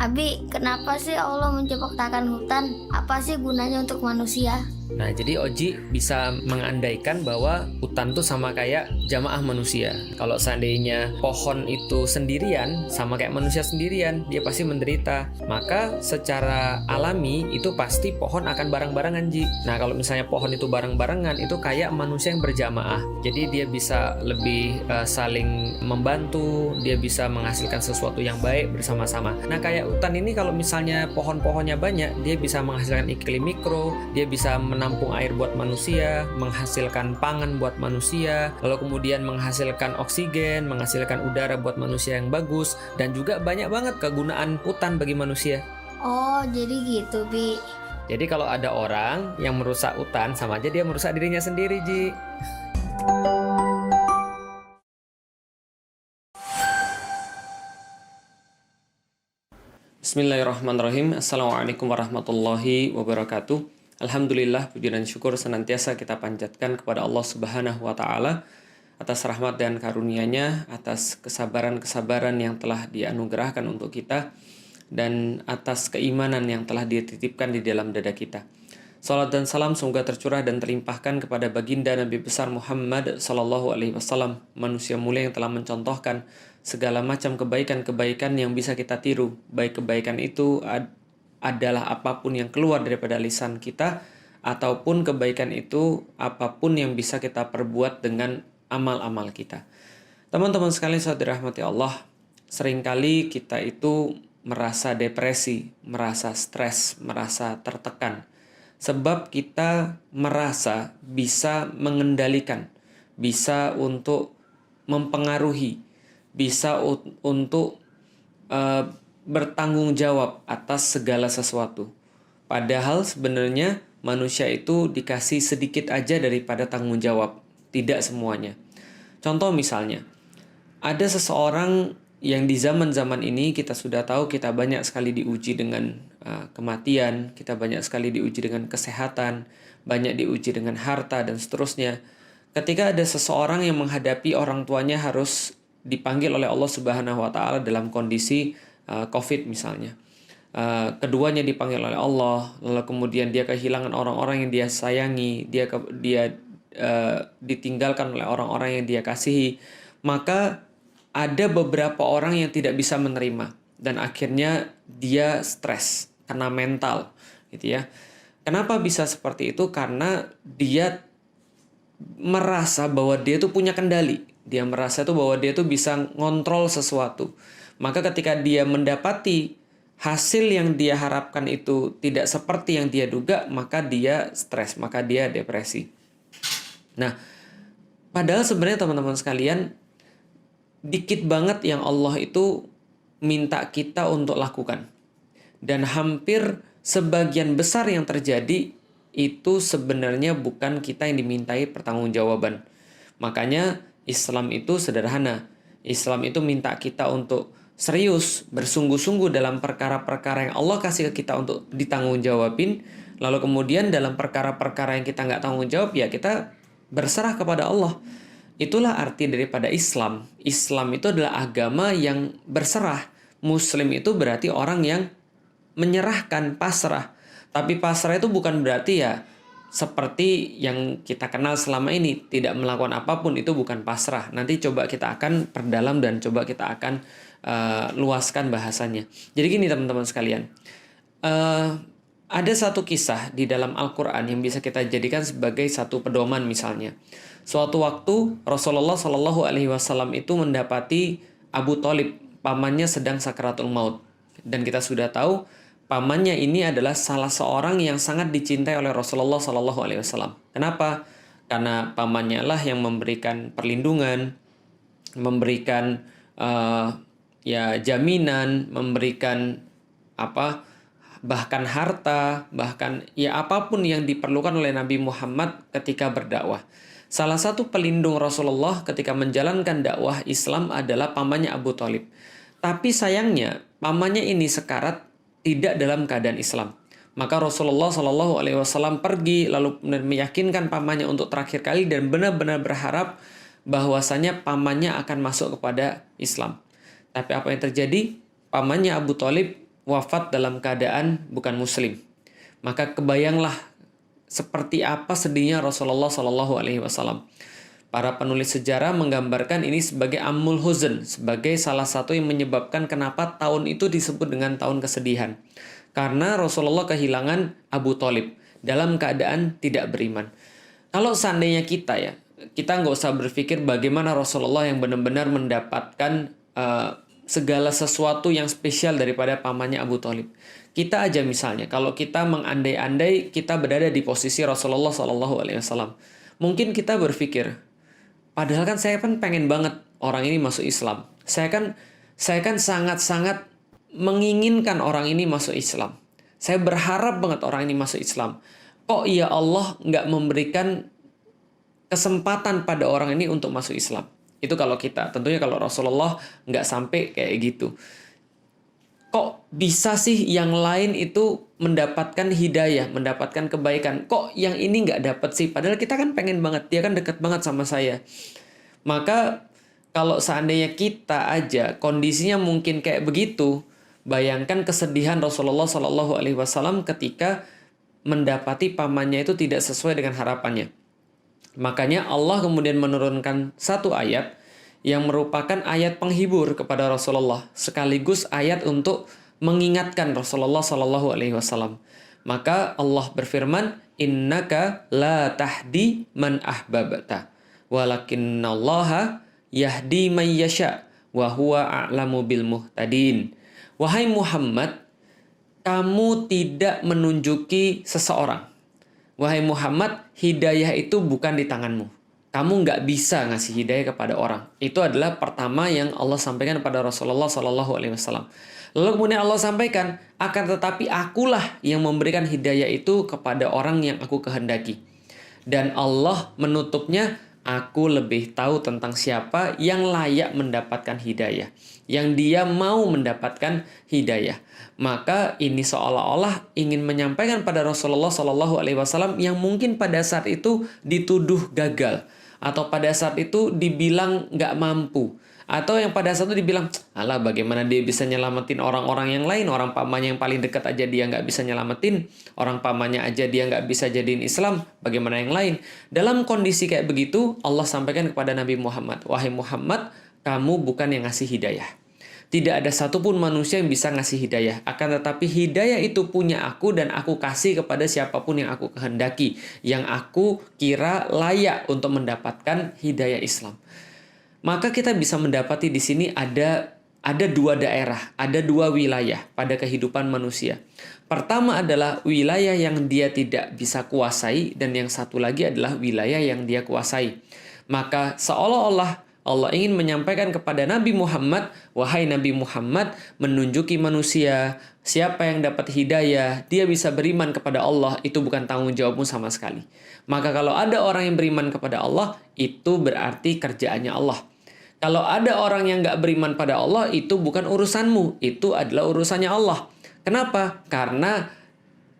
Abi, kenapa sih Allah menciptakan hutan? Apa sih gunanya untuk manusia? Nah, jadi Oji bisa mengandaikan bahwa hutan tuh sama kayak jamaah manusia. Kalau seandainya pohon itu sendirian, sama kayak manusia sendirian, dia pasti menderita. Maka secara alami itu pasti pohon akan bareng-barengan, Ji. Nah, kalau misalnya pohon itu bareng-barengan, itu kayak manusia yang berjamaah. Jadi dia bisa lebih saling membantu, dia bisa menghasilkan sesuatu yang baik bersama-sama. Nah, kayak hutan ini kalau misalnya pohon-pohonnya banyak, dia bisa menghasilkan iklim mikro, dia bisa menampung air buat manusia, menghasilkan pangan buat manusia, lalu kemudian menghasilkan oksigen, menghasilkan udara buat manusia yang bagus, dan juga banyak banget kegunaan hutan bagi manusia. Oh, jadi gitu, Bi. Jadi kalau ada orang yang merusak hutan, sama aja dia merusak dirinya sendiri, Ji. Bismillahirrahmanirrahim. Assalamualaikum warahmatullahi wabarakatuh. Alhamdulillah, puji dan syukur senantiasa kita panjatkan kepada Allah Subhanahu wa Ta'ala atas rahmat dan karunia-Nya, atas kesabaran-kesabaran yang telah dianugerahkan untuk kita, dan atas keimanan yang telah dititipkan di dalam dada kita. Salat dan salam semoga tercurah dan terlimpahkan kepada baginda Nabi besar Muhammad sallallahu alaihi wasallam, manusia mulia yang telah mencontohkan segala macam kebaikan-kebaikan yang bisa kita tiru. Baik kebaikan itu adalah apapun yang keluar daripada lisan kita, ataupun kebaikan itu apapun yang bisa kita perbuat dengan amal-amal kita. Teman-teman sekalian, saat dirahmati Allah, seringkali kita itu merasa depresi, merasa stres, merasa tertekan. Sebab kita merasa bisa mengendalikan, bisa untuk mempengaruhi, bisa untuk bertanggung jawab atas segala sesuatu. Padahal sebenarnya manusia itu dikasih sedikit aja daripada tanggung jawab, tidak semuanya. Contoh misalnya, ada seseorang yang di zaman-zaman ini kita sudah tahu kita banyak sekali diuji dengan kematian, kita banyak sekali diuji dengan kesehatan, banyak diuji dengan harta dan seterusnya. Ketika ada seseorang yang menghadapi orang tuanya harus dipanggil oleh Allah Subhanahu wa Ta'ala dalam kondisi COVID misalnya. Keduanya dipanggil oleh Allah, lalu kemudian dia kehilangan orang-orang yang dia sayangi, dia ditinggalkan oleh orang-orang yang dia kasihi, maka ada beberapa orang yang tidak bisa menerima dan akhirnya dia stres karena mental, gitu ya. Kenapa bisa seperti itu? Karena dia merasa bahwa dia tuh punya kendali. Dia merasa tuh bahwa dia tuh bisa ngontrol sesuatu. Maka ketika dia mendapati hasil yang dia harapkan itu tidak seperti yang dia duga, maka dia stres, maka dia depresi. Nah, padahal sebenarnya teman-teman sekalian, dikit banget yang Allah itu minta kita untuk lakukan. Dan hampir sebagian besar yang terjadi itu sebenarnya bukan kita yang dimintai pertanggungjawaban. Makanya Islam itu sederhana. Islam itu minta kita untuk serius, bersungguh-sungguh dalam perkara-perkara yang Allah kasih ke kita untuk ditanggungjawabin. Lalu kemudian dalam perkara-perkara yang kita nggak tanggung jawab, ya kita berserah kepada Allah. Itulah arti daripada Islam. Islam itu adalah agama yang berserah. Muslim itu berarti orang yang menyerahkan, pasrah. Tapi pasrah itu bukan berarti ya seperti yang kita kenal selama ini, tidak melakukan apapun, itu bukan pasrah. Nanti coba kita akan perdalam dan coba kita akan luaskan bahasanya. Jadi gini teman-teman sekalian, ada satu kisah di dalam Al-Quran yang bisa kita jadikan sebagai satu pedoman misalnya. Suatu waktu Rasulullah Shallallahu Alaihi Wasallam itu mendapati Abu Thalib, pamannya sedang sakaratul maut, dan kita sudah tahu pamannya ini adalah salah seorang yang sangat dicintai oleh Rasulullah Shallallahu Alaihi Wasallam. Kenapa? Karena pamannya lah yang memberikan perlindungan, memberikan jaminan, memberikan bahkan harta, bahkan apapun yang diperlukan oleh Nabi Muhammad ketika berdakwah. Salah satu pelindung Rasulullah ketika menjalankan dakwah Islam adalah pamannya Abu Thalib. Tapi sayangnya pamannya ini sekarat, tidak dalam keadaan Islam. Maka Rasulullah Shallallahu Alaihi Wasallam pergi lalu meyakinkan pamannya untuk terakhir kali dan benar-benar berharap bahwasanya pamannya akan masuk kepada Islam. Tapi apa yang terjadi? Pamannya Abu Thalib wafat dalam keadaan bukan muslim. Maka kebayanglah seperti apa sedihnya Rasulullah Shallallahu Alaihi Wasallam. Para penulis sejarah menggambarkan ini sebagai amul huzn, sebagai salah satu yang menyebabkan kenapa tahun itu disebut dengan tahun kesedihan. Karena Rasulullah kehilangan Abu Thalib dalam keadaan tidak beriman. Kalau seandainya kita nggak usah berpikir bagaimana Rasulullah yang benar-benar mendapatkan segala sesuatu yang spesial daripada pamannya Abu Thalib. Kita aja misalnya, kalau kita mengandai-andai kita berada di posisi Rasulullah SAW, mungkin kita berpikir, padahal kan saya kan pengen banget orang ini masuk Islam. Saya kan sangat-sangat menginginkan orang ini masuk Islam. Saya berharap banget orang ini masuk Islam. Kok ya Allah nggak memberikan kesempatan pada orang ini untuk masuk Islam? Itu kalau kita. Tentunya kalau Rasulullah nggak sampai kayak gitu. Kok bisa sih yang lain itu mendapatkan hidayah, mendapatkan kebaikan? Kok yang ini nggak dapat sih? Padahal kita kan pengen banget, dia kan deket banget sama saya. Maka kalau seandainya kita aja kondisinya mungkin kayak begitu, bayangkan kesedihan Rasulullah Shallallahu Alaihi Wasallam ketika mendapati pamannya itu tidak sesuai dengan harapannya. Makanya Allah kemudian menurunkan satu ayat yang merupakan ayat penghibur kepada Rasulullah, sekaligus ayat untuk mengingatkan Rasulullah Shallallahu Alaihi Wasallam. Maka Allah berfirman, Innaka la tahdi man ahbabta, walakinnallaha yahdi man yasha, wa huwa a'lamu bil muhtadin. Wahai Muhammad, kamu tidak menunjuki seseorang. Wahai Muhammad, hidayah itu bukan di tanganmu. Kamu nggak bisa ngasih hidayah kepada orang. Itu adalah pertama yang Allah sampaikan kepada Rasulullah Sallallahu Alaihi Wasallam. Lalu kemudian Allah sampaikan, akan tetapi akulah yang memberikan hidayah itu kepada orang yang aku kehendaki. Dan Allah menutupnya, aku lebih tahu tentang siapa yang layak mendapatkan hidayah, yang dia mau mendapatkan hidayah. Maka ini seolah-olah ingin menyampaikan pada Rasulullah Sallallahu Alaihi Wasallam yang mungkin pada saat itu dituduh gagal, atau pada saat itu dibilang nggak mampu, atau yang pada saat itu dibilang, alah bagaimana dia bisa nyelamatin orang-orang yang lain, orang pamannya yang paling dekat aja dia nggak bisa nyelamatin, orang pamannya aja dia nggak bisa jadiin Islam, bagaimana yang lain. Dalam kondisi kayak begitu, Allah sampaikan kepada Nabi Muhammad, wahai Muhammad, kamu bukan yang ngasih hidayah. Tidak ada satupun manusia yang bisa ngasih hidayah. Akan tetapi hidayah itu punya aku dan aku kasih kepada siapapun yang aku kehendaki, yang aku kira layak untuk mendapatkan hidayah Islam. Maka kita bisa mendapati di sini ada dua daerah, ada dua wilayah pada kehidupan manusia. Pertama adalah wilayah yang dia tidak bisa kuasai, dan yang satu lagi adalah wilayah yang dia kuasai. Maka seolah-olah Allah ingin menyampaikan kepada Nabi Muhammad, wahai Nabi Muhammad, menunjuki manusia siapa yang dapat hidayah, dia bisa beriman kepada Allah, itu bukan tanggung jawabmu sama sekali. Maka kalau ada orang yang beriman kepada Allah, itu berarti kerjaannya Allah. Kalau ada orang yang nggak beriman pada Allah, itu bukan urusanmu, itu adalah urusannya Allah. Kenapa? Karena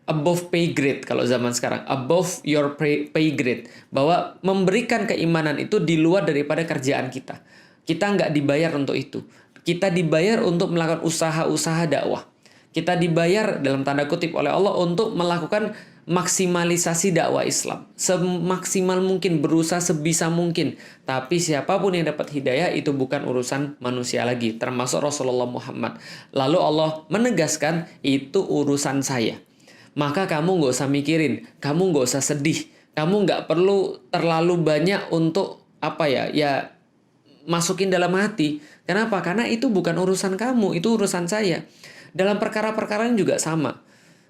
above pay grade kalau zaman sekarang, above your pay grade, bahwa memberikan keimanan itu di luar daripada kerjaan kita. Kita nggak dibayar untuk itu. Kita dibayar untuk melakukan usaha-usaha dakwah. Kita dibayar dalam tanda kutip oleh Allah untuk melakukan maksimalisasi dakwah Islam. Semaksimal mungkin, berusaha sebisa mungkin. Tapi siapapun yang dapat hidayah itu bukan urusan manusia lagi, termasuk Rasulullah Muhammad. Lalu Allah menegaskan, itu urusan saya. Maka kamu nggak usah mikirin, kamu nggak usah sedih, kamu nggak perlu terlalu banyak untuk masukin dalam hati. Kenapa? Karena itu bukan urusan kamu, itu urusan saya. Dalam perkara-perkara juga sama.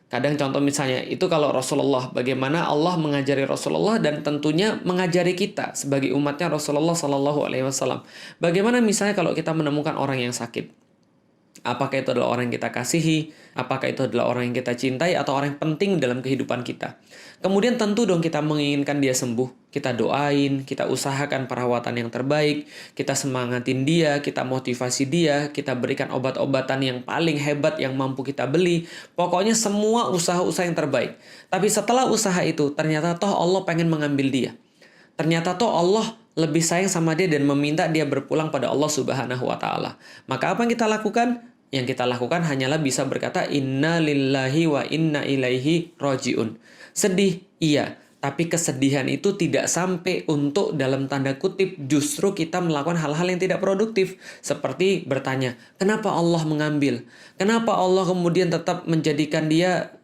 Kadang contoh misalnya, itu kalau Rasulullah, bagaimana Allah mengajari Rasulullah dan tentunya mengajari kita sebagai umatnya Rasulullah Sallallahu Alaihi Wasallam. Bagaimana misalnya kalau kita menemukan orang yang sakit? Apakah itu adalah orang yang kita kasihi, apakah itu adalah orang yang kita cintai, atau orang yang penting dalam kehidupan kita. Kemudian tentu dong kita menginginkan dia sembuh. Kita doain, kita usahakan perawatan yang terbaik, kita semangatin dia, kita motivasi dia, kita berikan obat-obatan yang paling hebat yang mampu kita beli. Pokoknya semua usaha-usaha yang terbaik. Tapi setelah usaha itu, ternyata toh Allah pengen mengambil dia. Ternyata toh Allah lebih sayang sama dia dan meminta dia berpulang pada Allah Subhanahu wa Ta'ala. Maka apa yang kita lakukan? Yang kita lakukan hanyalah bisa berkata inna lillahi wa inna ilaihi roji'un. Sedih, iya. Tapi kesedihan itu tidak sampai untuk dalam tanda kutip justru kita melakukan hal-hal yang tidak produktif. Seperti bertanya, kenapa Allah mengambil? Kenapa Allah kemudian tetap menjadikan dia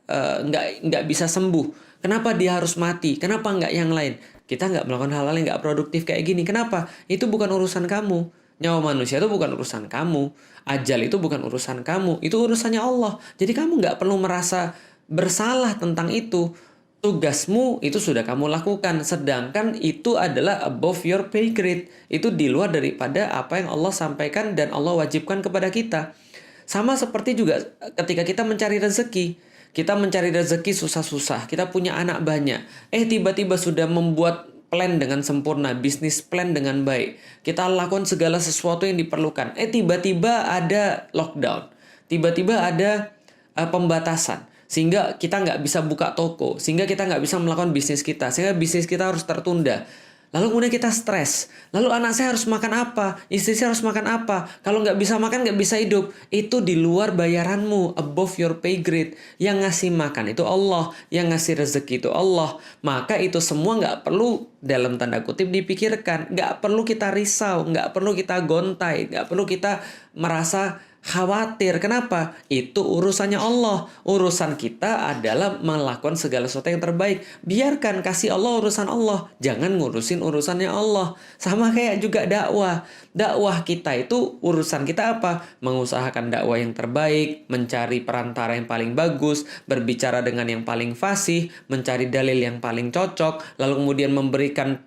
nggak bisa sembuh? Kenapa dia harus mati? Kenapa nggak yang lain? Kita nggak melakukan hal-hal yang nggak produktif kayak gini. Kenapa? Itu bukan urusan kamu. Nyawa manusia itu bukan urusan kamu. Ajal itu bukan urusan kamu. Itu urusannya Allah. Jadi kamu nggak perlu merasa bersalah tentang itu. Tugasmu itu sudah kamu lakukan, sedangkan itu adalah above your pay grade. Itu di luar daripada apa yang Allah sampaikan dan Allah wajibkan kepada kita. Sama seperti juga ketika kita mencari rezeki. Kita mencari rezeki susah-susah, kita punya anak banyak. Tiba-tiba sudah membuat plan dengan sempurna, bisnis plan dengan baik. Kita lakukan segala sesuatu yang diperlukan. Tiba-tiba ada lockdown. Tiba-tiba ada pembatasan. Sehingga kita nggak bisa buka toko, sehingga kita nggak bisa melakukan bisnis kita, sehingga bisnis kita harus tertunda. Lalu kemudian kita stres. Lalu anak saya harus makan apa? Istri saya harus makan apa? Kalau nggak bisa makan, nggak bisa hidup. Itu di luar bayaranmu, above your pay grade. Yang ngasih makan itu Allah, yang ngasih rezeki itu Allah. Maka itu semua nggak perlu dalam tanda kutip dipikirkan. Nggak perlu kita risau, nggak perlu kita gontai, nggak perlu kita merasa khawatir. Kenapa? Itu urusannya Allah. Urusan kita adalah melakukan segala sesuatu yang terbaik. Biarkan, kasih Allah urusan Allah. Jangan ngurusin urusannya Allah. Sama kayak juga dakwah. Dakwah kita itu urusan kita apa? Mengusahakan dakwah yang terbaik, mencari perantara yang paling bagus, berbicara dengan yang paling fasih, mencari dalil yang paling cocok, lalu kemudian memberikan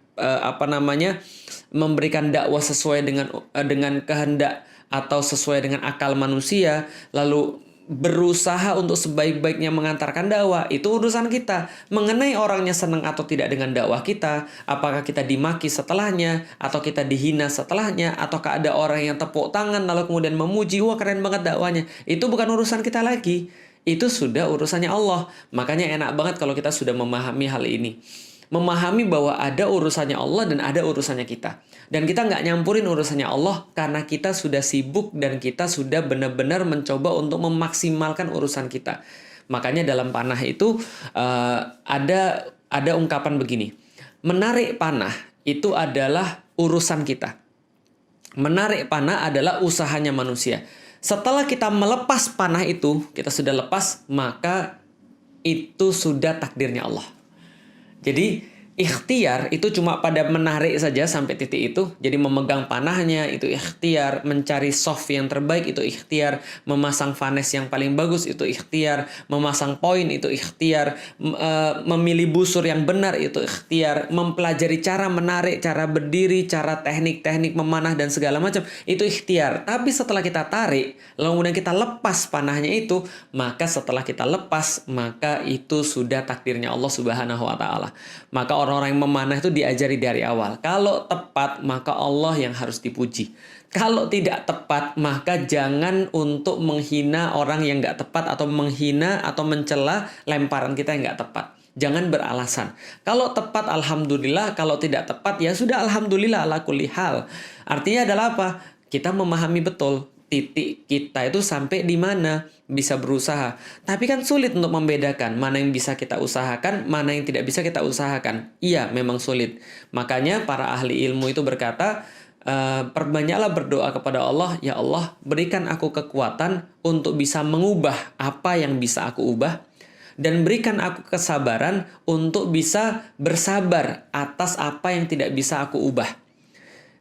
memberikan dakwah sesuai dengan kehendak atau sesuai dengan akal manusia, lalu berusaha untuk sebaik-baiknya mengantarkan dakwah. Itu urusan kita. Mengenai orangnya senang atau tidak dengan dakwah kita, apakah kita dimaki setelahnya, atau kita dihina setelahnya, ataukah ada orang yang tepuk tangan lalu kemudian memuji, wah keren banget dakwanya. Itu bukan urusan kita lagi. Itu sudah urusannya Allah. Makanya enak banget kalau kita sudah memahami hal ini. Memahami bahwa ada urusannya Allah dan ada urusannya kita. Dan kita nggak nyampurin urusannya Allah karena kita sudah sibuk dan kita sudah benar-benar mencoba untuk memaksimalkan urusan kita. Makanya dalam panah itu ada ungkapan begini. Menarik panah itu adalah urusan kita. Menarik panah adalah usahanya manusia. Setelah kita melepas panah itu, kita sudah lepas, maka itu sudah takdirnya Allah. Jadi ikhtiar itu cuma pada menarik saja sampai titik itu. Jadi memegang panahnya itu ikhtiar, mencari soft yang terbaik itu ikhtiar, memasang vanes yang paling bagus itu ikhtiar, memasang poin itu ikhtiar, memilih busur yang benar itu ikhtiar, mempelajari cara menarik, cara berdiri, cara teknik-teknik memanah dan segala macam itu ikhtiar. Tapi setelah kita tarik, lalu kemudian kita lepas panahnya itu, maka setelah kita lepas, maka itu sudah takdirnya Allah Subhanahu wa taala. Maka orang-orang yang memanah itu diajari dari awal. Kalau tepat, maka Allah yang harus dipuji. Kalau tidak tepat, maka jangan untuk menghina orang yang nggak tepat atau menghina atau mencela lemparan kita yang nggak tepat. Jangan beralasan. Kalau tepat, alhamdulillah. Kalau tidak tepat, ya sudah alhamdulillah ala kulli hal. Artinya adalah apa? Kita memahami betul titik kita itu sampai di mana, bisa berusaha. Tapi kan sulit untuk membedakan mana yang bisa kita usahakan, mana yang tidak bisa kita usahakan. Iya, memang sulit. Makanya para ahli ilmu itu berkata, perbanyaklah berdoa kepada Allah, ya Allah, berikan aku kekuatan untuk bisa mengubah apa yang bisa aku ubah, dan berikan aku kesabaran untuk bisa bersabar atas apa yang tidak bisa aku ubah.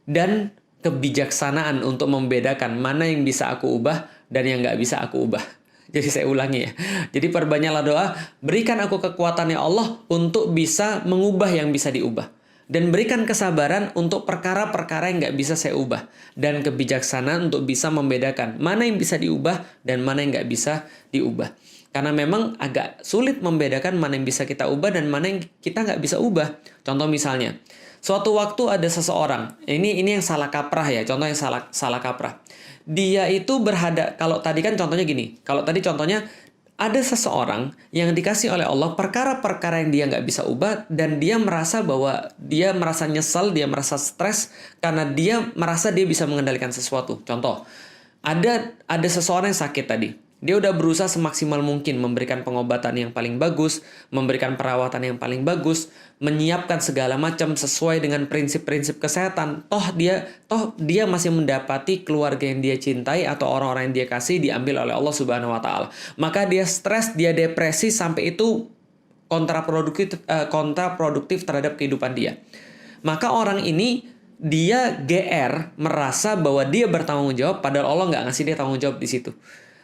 Dan kebijaksanaan untuk membedakan mana yang bisa aku ubah dan yang nggak bisa aku ubah. Jadi saya ulangi ya. Jadi perbanyaklah doa, berikan aku kekuatan ya Allah untuk bisa mengubah yang bisa diubah. Dan berikan kesabaran untuk perkara-perkara yang nggak bisa saya ubah. Dan kebijaksanaan untuk bisa membedakan mana yang bisa diubah dan mana yang nggak bisa diubah. Karena memang agak sulit membedakan mana yang bisa kita ubah dan mana yang kita nggak bisa ubah. Contoh misalnya, suatu waktu ada seseorang, ini yang salah kaprah ya, contoh yang salah kaprah. Dia itu kalau tadi kan contohnya gini, kalau tadi contohnya ada seseorang yang dikasih oleh Allah perkara-perkara yang dia nggak bisa ubah dan dia merasa bahwa dia merasa nyesal, dia merasa stres karena dia merasa dia bisa mengendalikan sesuatu. Contoh, Ada seseorang yang sakit tadi. Dia udah berusaha semaksimal mungkin memberikan pengobatan yang paling bagus, memberikan perawatan yang paling bagus, menyiapkan segala macam sesuai dengan prinsip-prinsip kesehatan. Toh dia masih mendapati keluarga yang dia cintai atau orang-orang yang dia kasih diambil oleh Allah Subhanahu wa taala. Maka dia stres, dia depresi sampai itu kontraproduktif terhadap kehidupan dia. Maka orang ini dia GR merasa bahwa dia bertanggung jawab padahal Allah nggak ngasih dia tanggung jawab di situ.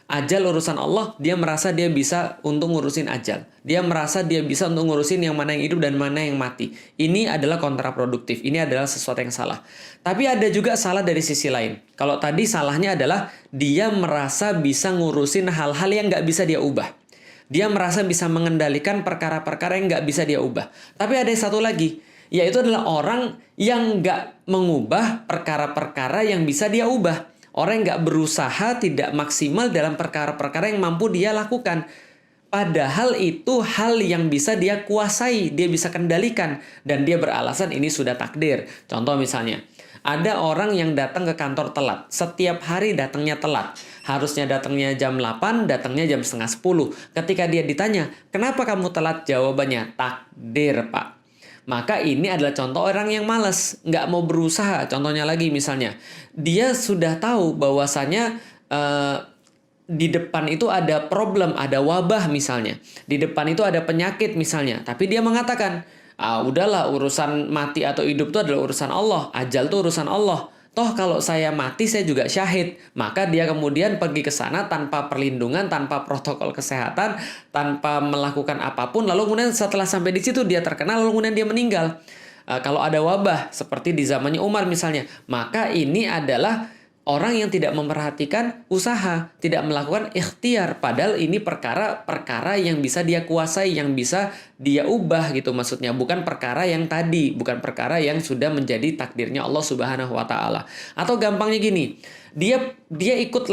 Ajal urusan Allah, dia merasa dia bisa untuk ngurusin ajal. Dia merasa dia bisa untuk ngurusin yang mana yang hidup dan mana yang mati. Ini adalah kontraproduktif. Ini adalah sesuatu yang salah. Tapi ada juga salah dari sisi lain. Kalau tadi salahnya adalah dia merasa bisa ngurusin hal-hal yang nggak bisa dia ubah. Dia merasa bisa mengendalikan perkara-perkara yang nggak bisa dia ubah. Tapi ada satu lagi, yaitu adalah orang yang nggak mengubah perkara-perkara yang bisa dia ubah. Orang yang nggak berusaha tidak maksimal dalam perkara-perkara yang mampu dia lakukan. Padahal itu hal yang bisa dia kuasai, dia bisa kendalikan. Dan dia beralasan ini sudah takdir. Contoh misalnya, ada orang yang datang ke kantor telat. Setiap hari datangnya telat. Harusnya datangnya jam 8, datangnya jam setengah 10. Ketika dia ditanya, kenapa kamu telat? Jawabannya, takdir Pak. Maka ini adalah contoh orang yang malas, nggak mau berusaha. Contohnya lagi misalnya, dia sudah tahu bahwasanya di depan itu ada problem, ada wabah misalnya. Di depan itu ada penyakit misalnya. Tapi dia mengatakan, udahlah urusan mati atau hidup itu adalah urusan Allah. Ajal itu urusan Allah. Toh kalau saya mati saya juga syahid. Maka dia kemudian pergi ke sana tanpa perlindungan, tanpa protokol kesehatan, tanpa melakukan apapun. Lalu kemudian setelah sampai di situ dia terkena, lalu kemudian dia meninggal. Kalau ada wabah seperti di zamannya Umar misalnya, maka ini adalah orang yang tidak memperhatikan usaha, tidak melakukan ikhtiar. Padahal ini perkara-perkara yang bisa dia kuasai, yang bisa dia ubah gitu maksudnya. Bukan perkara yang tadi, bukan perkara yang sudah menjadi takdirnya Allah Subhanahu wa taala. Atau gampangnya gini, dia ikut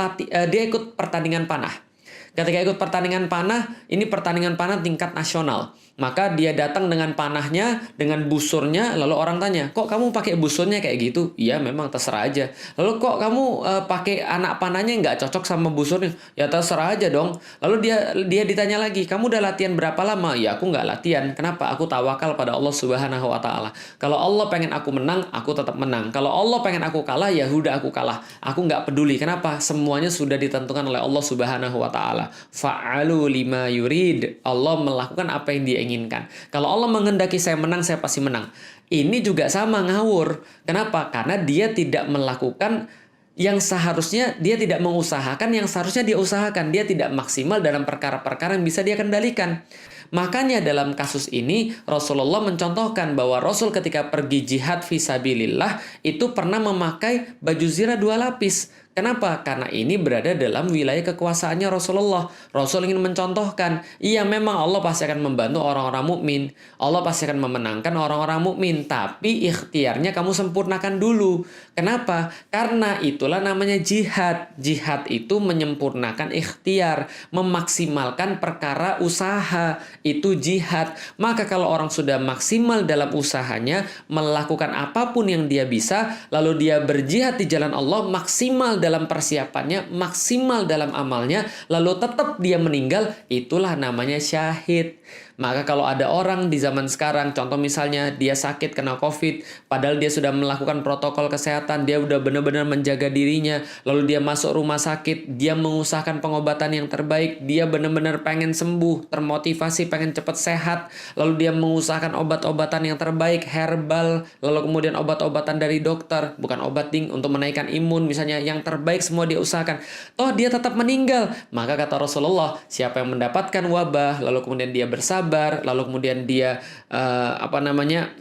pertandingan panah. Ketika ikut pertandingan panah, ini pertandingan panah tingkat nasional. Maka dia datang dengan panahnya, dengan busurnya, lalu orang tanya, kok kamu pakai busurnya kayak gitu? Iya memang terserah aja. Lalu kok kamu pakai anak panahnya nggak cocok sama busurnya? Ya terserah aja dong. Lalu dia ditanya lagi, kamu udah latihan berapa lama? Ya aku nggak latihan. Kenapa? Aku tawakal pada Allah Subhanahu wa taala. Kalau Allah pengen aku menang, aku tetap menang. Kalau Allah pengen aku kalah, ya udah aku kalah. Aku nggak peduli. Kenapa? Semuanya sudah ditentukan oleh Allah Subhanahu wa taala. Fa'alu lima yurid. Allah melakukan apa yang dia inginkan. Kalau Allah menghendaki saya menang, saya pasti menang. Ini juga sama, ngawur. Kenapa? Karena dia tidak melakukan yang seharusnya, dia tidak mengusahakan yang seharusnya dia usahakan. Dia tidak maksimal dalam perkara-perkara yang bisa dia kendalikan. Makanya dalam kasus ini Rasulullah mencontohkan bahwa Rasul ketika pergi jihad fisabilillah itu pernah memakai baju zirah 2 lapis. Kenapa? Karena ini berada dalam wilayah kekuasaannya Rasulullah. Rasul ingin mencontohkan, iya memang Allah pasti akan membantu orang-orang mukmin. Allah pasti akan memenangkan orang-orang mukmin, tapi ikhtiarnya kamu sempurnakan dulu. Kenapa? Karena itulah namanya jihad. Jihad itu menyempurnakan ikhtiar, memaksimalkan perkara usaha. Itu jihad. Maka kalau orang sudah maksimal dalam usahanya, melakukan apapun yang dia bisa, lalu dia berjihad di jalan Allah, maksimal dalam persiapannya, maksimal dalam amalnya, lalu tetap dia meninggal, itulah namanya syahid. Maka kalau ada orang di zaman sekarang, contoh misalnya dia sakit kena COVID, padahal dia sudah melakukan protokol kesehatan, dia udah benar-benar menjaga dirinya, lalu dia masuk rumah sakit, dia mengusahakan pengobatan yang terbaik, dia benar-benar pengen sembuh, termotivasi, pengen cepat sehat, lalu dia mengusahakan obat-obatan yang terbaik, herbal, lalu kemudian obat-obatan dari dokter, bukan obat untuk menaikkan imun, misalnya yang terbaik semua dia usahakan. Toh dia tetap meninggal. Maka kata Rasulullah, siapa yang mendapatkan wabah, lalu kemudian dia bersabar, lalu kemudian dia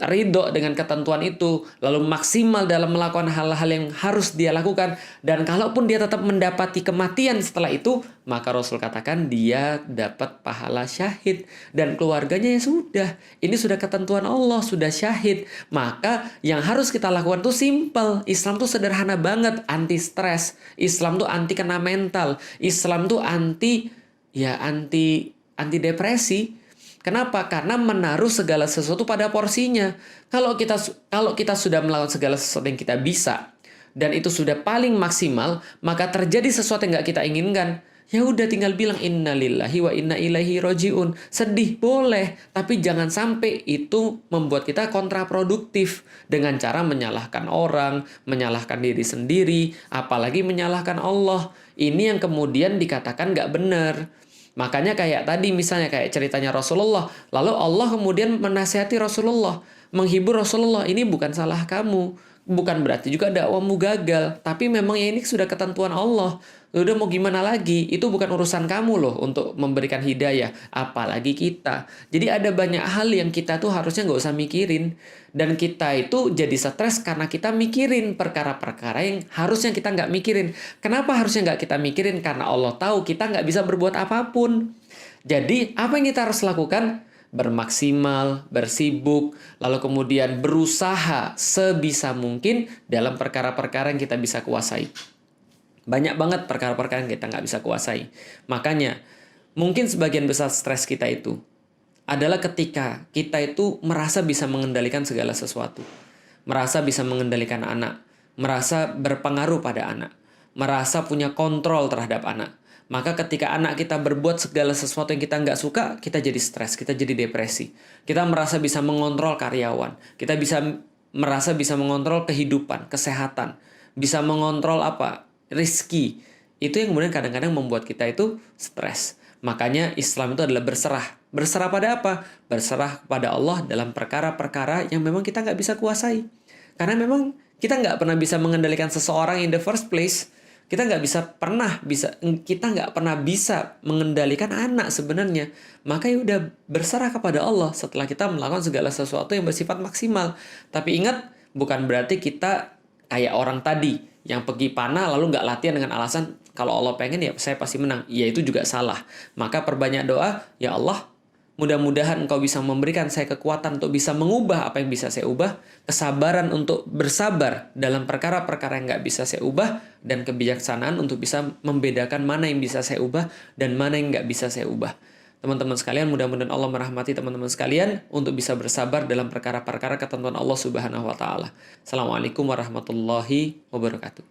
ridho dengan ketentuan itu, lalu maksimal dalam melakukan hal-hal yang harus dia lakukan, dan kalaupun dia tetap mendapati kematian setelah itu, maka Rasul katakan dia dapat pahala syahid, dan keluarganya ya sudah, ini sudah ketentuan Allah, sudah syahid. Maka yang harus kita lakukan tuh simple. Islam tuh sederhana banget, anti stres. Islam tuh anti kena mental. Islam tuh anti depresi. Kenapa? Karena menaruh segala sesuatu pada porsinya. Kalau kita sudah melakukan segala sesuatu yang kita bisa, dan itu sudah paling maksimal, maka terjadi sesuatu yang nggak kita inginkan, ya udah tinggal bilang innalillahi wa inna ilaihi rojiun. Sedih boleh, tapi jangan sampai itu membuat kita kontraproduktif dengan cara menyalahkan orang, menyalahkan diri sendiri, apalagi menyalahkan Allah. Ini yang kemudian dikatakan nggak benar. Makanya kayak tadi misalnya kayak ceritanya Rasulullah, lalu Allah kemudian menasihati Rasulullah, menghibur Rasulullah, ini bukan salah kamu, bukan berarti juga dakwamu gagal, tapi memang ya ini sudah ketentuan Allah. Udah mau gimana lagi? Itu bukan urusan kamu loh untuk memberikan hidayah, apalagi kita. Jadi ada banyak hal yang kita tuh harusnya nggak usah mikirin. Dan kita itu jadi stres karena kita mikirin perkara-perkara yang harusnya kita nggak mikirin. Kenapa harusnya nggak kita mikirin? Karena Allah tahu kita nggak bisa berbuat apapun. Jadi apa yang kita harus lakukan? Bermaksimal, bersibuk, lalu kemudian berusaha sebisa mungkin dalam perkara-perkara yang kita bisa kuasai. Banyak banget perkara-perkara yang kita nggak bisa kuasai. Makanya, mungkin sebagian besar stres kita itu adalah ketika kita itu merasa bisa mengendalikan segala sesuatu. Merasa bisa mengendalikan anak. Merasa berpengaruh pada anak. Merasa punya kontrol terhadap anak. Maka ketika anak kita berbuat segala sesuatu yang kita nggak suka, kita jadi stres, kita jadi depresi. Kita merasa bisa mengontrol karyawan. Kita merasa bisa mengontrol kehidupan, kesehatan. Bisa mengontrol rizki. Itu yang kemudian kadang-kadang membuat kita itu stres. Makanya Islam itu adalah berserah. Berserah pada apa? Berserah kepada Allah dalam perkara-perkara yang memang kita nggak bisa kuasai. Karena memang kita nggak pernah bisa mengendalikan seseorang in the first place. Kita nggak pernah bisa mengendalikan anak sebenarnya. Maka ya udah berserah kepada Allah setelah kita melakukan segala sesuatu yang bersifat maksimal. Tapi ingat, bukan berarti kita kayak orang tadi yang pergi panah lalu nggak latihan dengan alasan kalau Allah pengen ya saya pasti menang. Ya itu juga salah. Maka perbanyak doa, ya Allah, mudah-mudahan Engkau bisa memberikan saya kekuatan untuk bisa mengubah apa yang bisa saya ubah, kesabaran untuk bersabar dalam perkara-perkara yang nggak bisa saya ubah, dan kebijaksanaan untuk bisa membedakan mana yang bisa saya ubah dan mana yang nggak bisa saya ubah. Teman-teman sekalian, mudah-mudahan Allah merahmati teman-teman sekalian untuk bisa bersabar dalam perkara-perkara ketentuan Allah Subhanahu wa Ta'ala. Assalamualaikum warahmatullahi wabarakatuh.